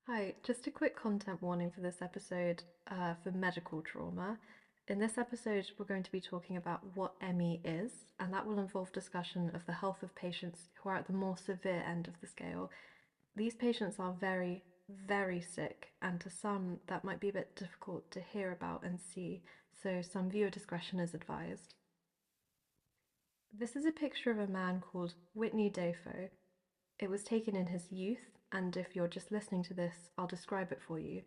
Hi, just a quick content warning for this episode for medical trauma. In this episode, we're going to be talking about what ME is, and that will involve discussion of the health of patients who are at the more severe end of the scale. These patients are very, very sick, and to some, that might be a bit difficult to hear about and see, so some viewer discretion is advised. This is a picture of a man called Whitney Dafoe. It was taken in his youth, and if you're just listening to this, I'll describe it for you.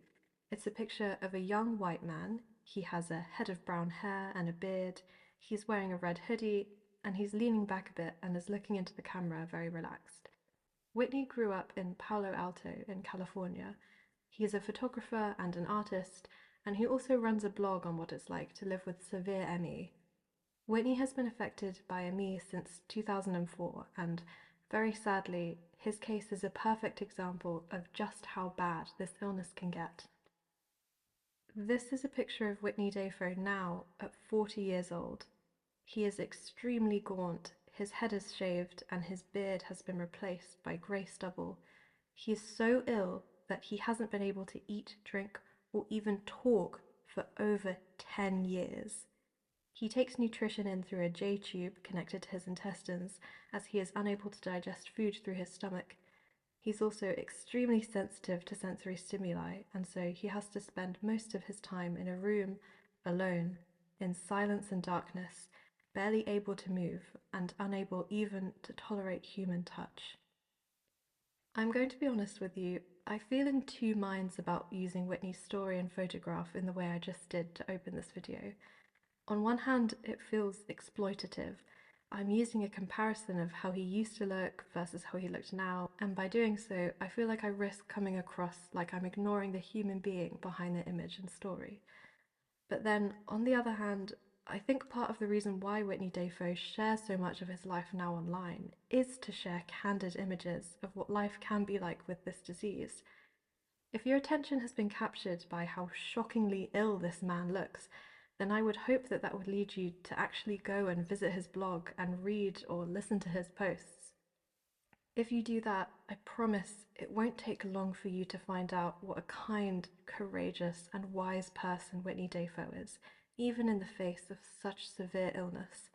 It's a picture of a young white man. He has a head of brown hair and a beard. He's wearing a red hoodie, and he's leaning back a bit and is looking into the camera very relaxed. Whitney grew up in Palo Alto in California. He is a photographer and an artist, and he also runs a blog on what it's like to live with severe ME. Whitney has been affected by ME since 2004, and very sadly, his case is a perfect example of just how bad this illness can get. This is a picture of Whitney Dafoe now at 40 years old. He is extremely gaunt, his head is shaved, and his beard has been replaced by grey stubble. He is so ill that he hasn't been able to eat, drink, or even talk for over 10 years. He takes nutrition in through a J tube connected to his intestines, as he is unable to digest food through his stomach. He's also extremely sensitive to sensory stimuli, and so he has to spend most of his time in a room alone, in silence and darkness, barely able to move, and unable even to tolerate human touch. I'm going to be honest with you, I feel in two minds about using Whitney's story and photograph in the way I just did to open this video. On one hand, it feels exploitative. I'm using a comparison of how he used to look versus how he looked now, and by doing so, I feel like I risk coming across like I'm ignoring the human being behind the image and story. But then, on the other hand, I think part of the reason why Whitney Dafoe shares so much of his life now online is to share candid images of what life can be like with this disease. If your attention has been captured by how shockingly ill this man looks, then I would hope that that would lead you to actually go and visit his blog and read or listen to his posts. If you do that, I promise it won't take long for you to find out what a kind, courageous, and wise person Whitney Dafoe is, even in the face of such severe illness.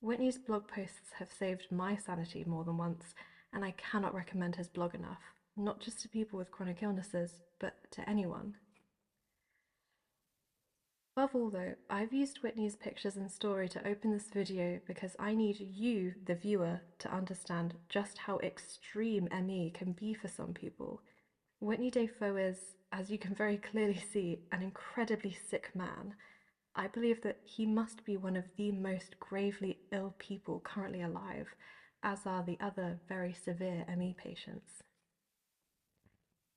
Whitney's blog posts have saved my sanity more than once, and I cannot recommend his blog enough, not just to people with chronic illnesses, but to anyone. Above all though, I've used Whitney's pictures and story to open this video because I need you, the viewer, to understand just how extreme ME can be for some people. Whitney Dafoe is, as you can very clearly see, an incredibly sick man. I believe that he must be one of the most gravely ill people currently alive, as are the other very severe ME patients.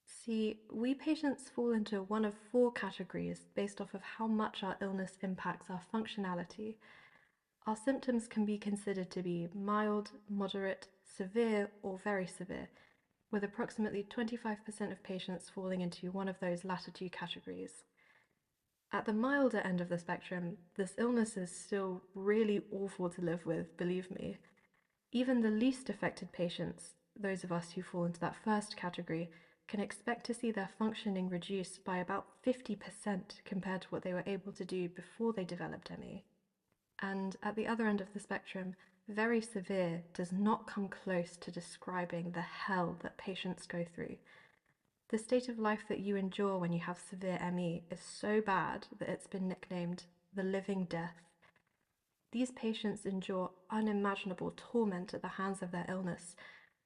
See, we patients fall into one of four categories based off of how much our illness impacts our functionality. Our symptoms can be considered to be mild, moderate, severe, or very severe, with approximately 25% of patients falling into one of those latter two categories. At the milder end of the spectrum, this illness is still really awful to live with, believe me. Even the least affected patients, those of us who fall into that first category, can expect to see their functioning reduced by about 50% compared to what they were able to do before they developed ME. And at the other end of the spectrum, very severe does not come close to describing the hell that patients go through. The state of life that you endure when you have severe ME is so bad that it's been nicknamed the living death. These patients endure unimaginable torment at the hands of their illness.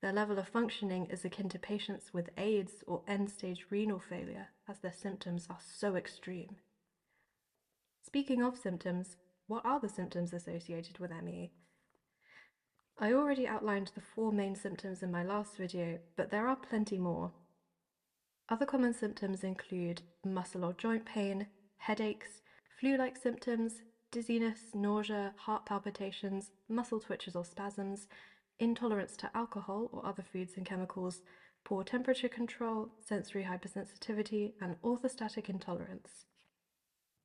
Their level of functioning is akin to patients with AIDS or end-stage renal failure, as their symptoms are so extreme. Speaking of symptoms, what are the symptoms associated with ME? I already outlined the four main symptoms in my last video, but there are plenty more. Other common symptoms include muscle or joint pain, headaches, flu-like symptoms, dizziness, nausea, heart palpitations, muscle twitches or spasms, intolerance to alcohol or other foods and chemicals, poor temperature control, sensory hypersensitivity, and orthostatic intolerance.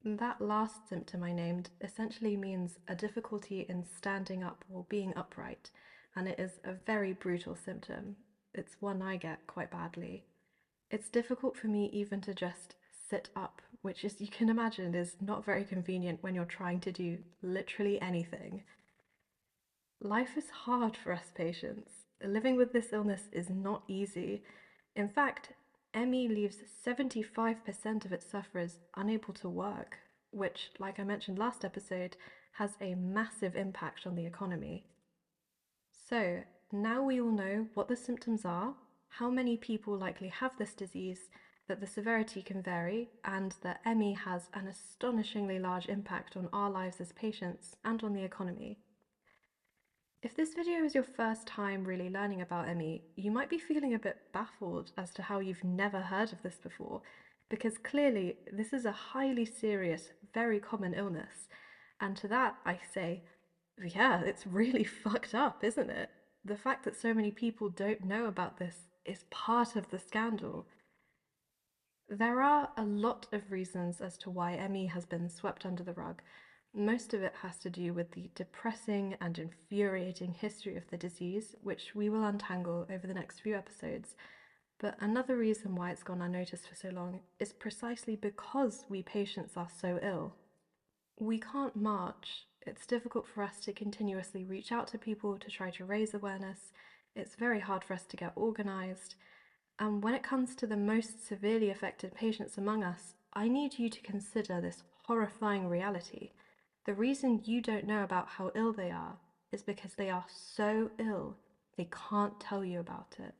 That last symptom I named essentially means a difficulty in standing up or being upright, and it is a very brutal symptom. It's one I get quite badly. It's difficult for me even to just sit up, which, as you can imagine, is not very convenient when you're trying to do literally anything. Life is hard for us patients. Living with this illness is not easy. In fact, ME leaves 75% of its sufferers unable to work, which, like I mentioned last episode, has a massive impact on the economy. So, now we all know what the symptoms are, how many people likely have this disease, that the severity can vary, and that ME has an astonishingly large impact on our lives as patients and on the economy. If this video is your first time really learning about ME, you might be feeling a bit baffled as to how you've never heard of this before, because clearly this is a highly serious, very common illness. And to that I say, yeah, it's really fucked up, isn't it? The fact that so many people don't know about this is part of the scandal. There are a lot of reasons as to why ME has been swept under the rug. Most of it has to do with the depressing and infuriating history of the disease, which we will untangle over the next few episodes. But another reason why it's gone unnoticed for so long is precisely because we patients are so ill. We can't march. It's difficult for us to continuously reach out to people to try to raise awareness. It's very hard for us to get organised. And when it comes to the most severely affected patients among us, I need you to consider this horrifying reality. The reason you don't know about how ill they are is because they are so ill, they can't tell you about it.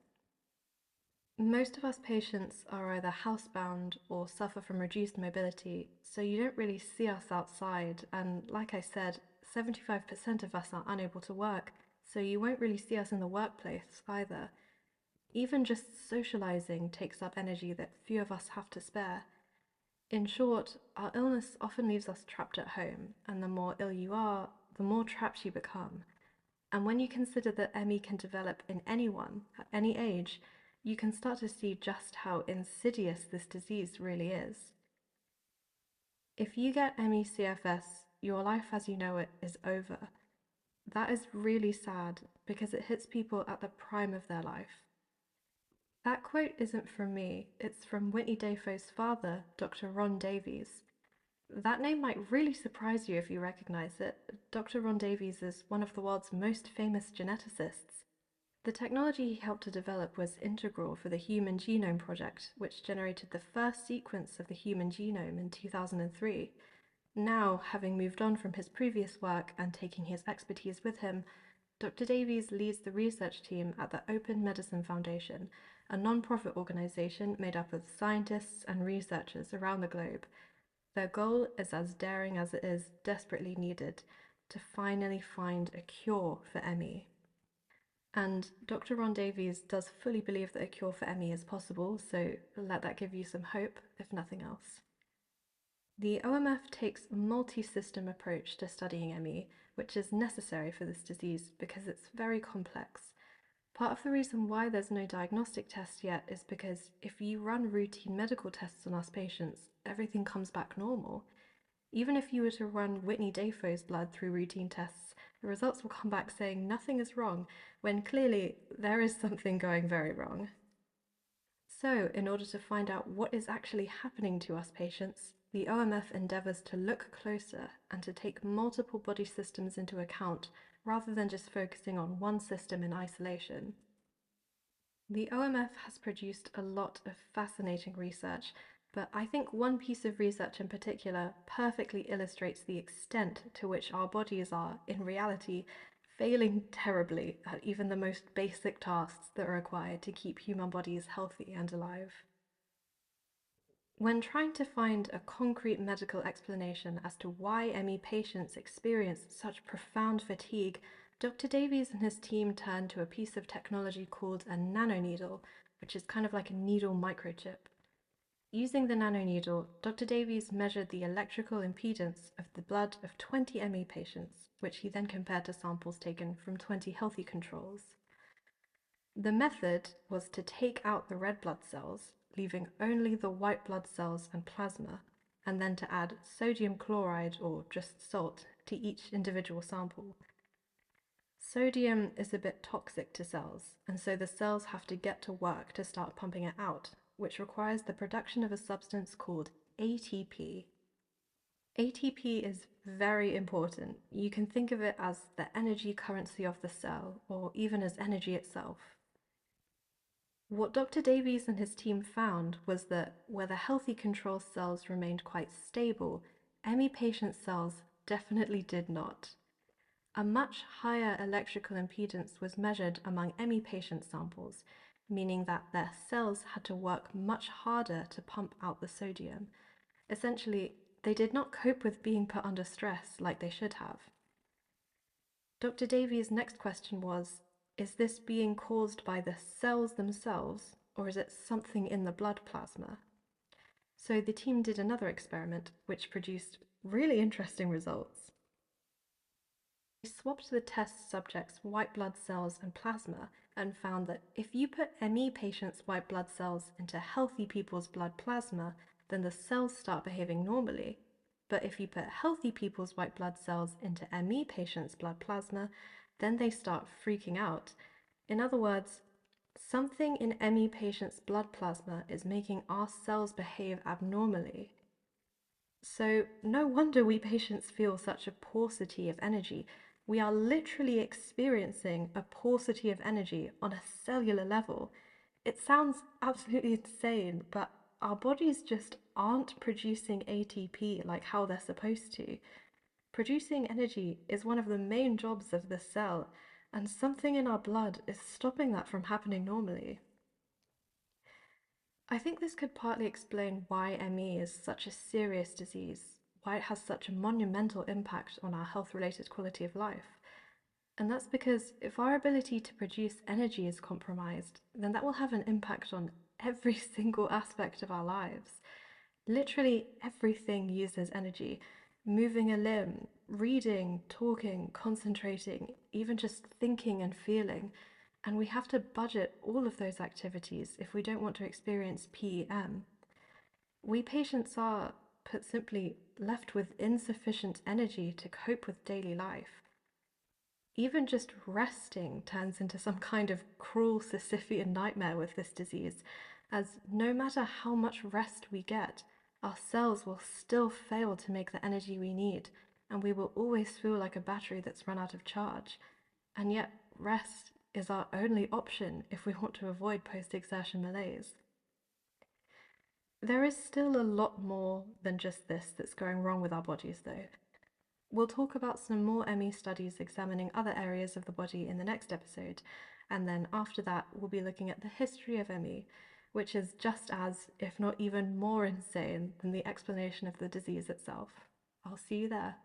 Most of us patients are either housebound or suffer from reduced mobility, so you don't really see us outside, and like I said, 75% of us are unable to work, so you won't really see us in the workplace either. Even just socializing takes up energy that few of us have to spare. In short, our illness often leaves us trapped at home, and the more ill you are, the more trapped you become. And when you consider that ME can develop in anyone, at any age, you can start to see just how insidious this disease really is. If you get ME/CFS, your life as you know it is over. That is really sad because it hits people at the prime of their life. That quote isn't from me, it's from Whitney Dafoe's father, Dr. Ron Davies. That name might really surprise you if you recognize it. Dr. Ron Davies is one of the world's most famous geneticists. The technology he helped to develop was integral for the Human Genome Project, which generated the first sequence of the human genome in 2003. Now, having moved on from his previous work and taking his expertise with him, Dr. Davies leads the research team at the Open Medicine Foundation, a non-profit organization made up of scientists and researchers around the globe. Their goal is as daring as it is desperately needed: to finally find a cure for ME. And Dr. Ron Davies does fully believe that a cure for ME is possible, so let that give you some hope, if nothing else. The OMF takes a multi-system approach to studying ME, which is necessary for this disease because it's very complex. Part of the reason why there's no diagnostic test yet is because if you run routine medical tests on us patients, everything comes back normal. Even if you were to run Whitney Dafoe's blood through routine tests, the results will come back saying nothing is wrong, when clearly there is something going very wrong. So, in order to find out what is actually happening to us patients, the OMF endeavours to look closer and to take multiple body systems into account rather than just focusing on one system in isolation. The OMF has produced a lot of fascinating research, but I think one piece of research in particular perfectly illustrates the extent to which our bodies are, in reality, failing terribly at even the most basic tasks that are required to keep human bodies healthy and alive. When trying to find a concrete medical explanation as to why ME patients experience such profound fatigue, Dr. Davies and his team turned to a piece of technology called a nanoneedle, which is kind of like a needle microchip. Using the nanoneedle, Dr. Davies measured the electrical impedance of the blood of 20 ME patients, which he then compared to samples taken from 20 healthy controls. The method was to take out the red blood cells, leaving only the white blood cells and plasma, and then to add sodium chloride, or just salt, to each individual sample. Sodium is a bit toxic to cells, and so the cells have to get to work to start pumping it out, which requires the production of a substance called ATP. ATP is very important. You can think of it as the energy currency of the cell, or even as energy itself. What Dr. Davies and his team found was that where the healthy control cells remained quite stable, ME patient cells definitely did not. A much higher electrical impedance was measured among ME patient samples, meaning that their cells had to work much harder to pump out the sodium. Essentially, they did not cope with being put under stress like they should have. Dr. Davies' next question was, is this being caused by the cells themselves, or is it something in the blood plasma? So the team did another experiment, which produced really interesting results. They swapped the test subjects' white blood cells and plasma and found that if you put ME patients' white blood cells into healthy people's blood plasma, then the cells start behaving normally. But if you put healthy people's white blood cells into ME patients' blood plasma, then they start freaking out. In other words, something in ME patients' blood plasma is making our cells behave abnormally. So no wonder we patients feel such a paucity of energy. We are literally experiencing a paucity of energy on a cellular level. It sounds absolutely insane, but our bodies just aren't producing ATP like how they're supposed to. Producing energy is one of the main jobs of the cell, and something in our blood is stopping that from happening normally. I think this could partly explain why ME is such a serious disease, why it has such a monumental impact on our health-related quality of life. And that's because if our ability to produce energy is compromised, then that will have an impact on every single aspect of our lives. Literally everything uses energy. Moving a limb, reading, talking, concentrating, even just thinking and feeling. And we have to budget all of those activities if we don't want to experience PEM. We patients are, put simply, left with insufficient energy to cope with daily life. Even just resting turns into some kind of cruel Sisyphean nightmare with this disease, as no matter how much rest we get, our cells will still fail to make the energy we need, and we will always feel like a battery that's run out of charge. And yet, rest is our only option if we want to avoid post-exertion malaise. There is still a lot more than just this that's going wrong with our bodies, though. We'll talk about some more ME studies examining other areas of the body in the next episode, and then after that, we'll be looking at the history of ME, which is just as, if not even more insane, than the explanation of the disease itself. I'll see you there.